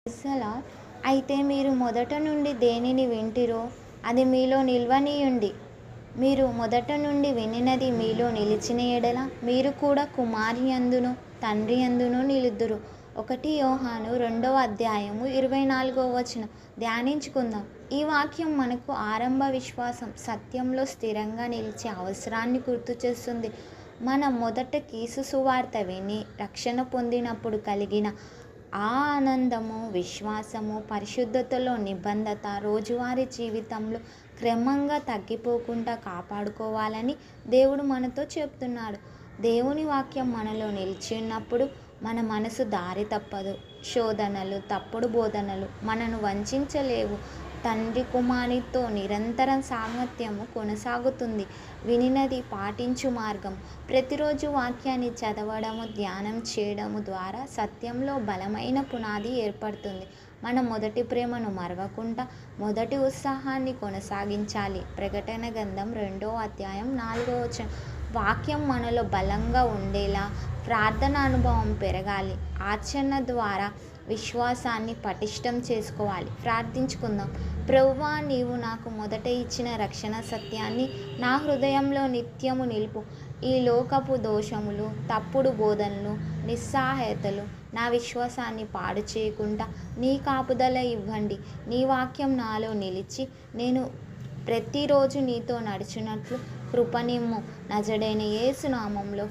అసలా అయితే మీరు మొదట నుండి దేనిని వింటిరో అది మీలో నిల్వనీయుండి. మీరు మొదట నుండి వినినది మీలో నిలిచిన యెడల మీరు కూడా కుమారుని యందును తండ్రి యందును నిలుదురు. 1 యోహాను 2వ అధ్యాయము 24వ వచనం ధ్యానించుకుందాం. ఈ వాక్యం మనకు ఆరంభ విశ్వాసం, సత్యంలో స్థిరంగా నిలిచే అవసరాన్ని గుర్తు చేస్తుంది. మనం మొదట కీసు సువార్త విని రక్షణ పొందినప్పుడు కలిగిన ఆ ఆనందము, విశ్వాసము, పరిశుద్ధతలో నిబద్ధత రోజువారీ జీవితంలో క్రమంగా తగ్గిపోకుండా కాపాడుకోవాలని దేవుడు మనతో చెప్తున్నాడు. దేవుని వాక్యం మనలో నిలిచి ఉన్నప్పుడు మన మనసు దారి తప్పదు. శోధనలు, తప్పుడు బోధనలు మనను వంచలేవు. తండ్రి కుమారునితో నిరంతరం సాంగత్యము కొనసాగుతుంది. వినినది పాటించు మార్గం. ప్రతిరోజు వాక్యాన్ని చదవడము, ధ్యానం చేయడము ద్వారా సత్యంలో బలమైన పునాది ఏర్పడుతుంది. మన మొదటి ప్రేమను మరవకుండా మొదటి ఉత్సాహాన్ని కొనసాగించాలి. ప్రకటన గ్రంథం 2వ అధ్యాయం 4వ వచనం. వాక్యం మనలో బలంగా ఉండేలా ప్రార్థన అనుభవం పెరగాలి. ఆచరణ ద్వారా విశ్వాసాన్ని పటిష్టం చేసుకోవాలి. ప్రార్థించుకుందాం. ప్రభువా, నీవు నాకు మొదట ఇచ్చిన రక్షణ సత్యాన్ని నా హృదయంలో నిత్యము నిలుపు. ఈ లోకపు దోషములు, తప్పుడు బోధనలు, నిస్సహాయతలు నా విశ్వాసాన్ని పాడు చేయకుండా నీ కాపుదల ఇవ్వండి. నీ వాక్యం నాలో నిలిచి నేను ప్రతిరోజు నీతో నడుచున్నట్లు కృపనిమ్ము. నజరేయుడైన యేసు నామములో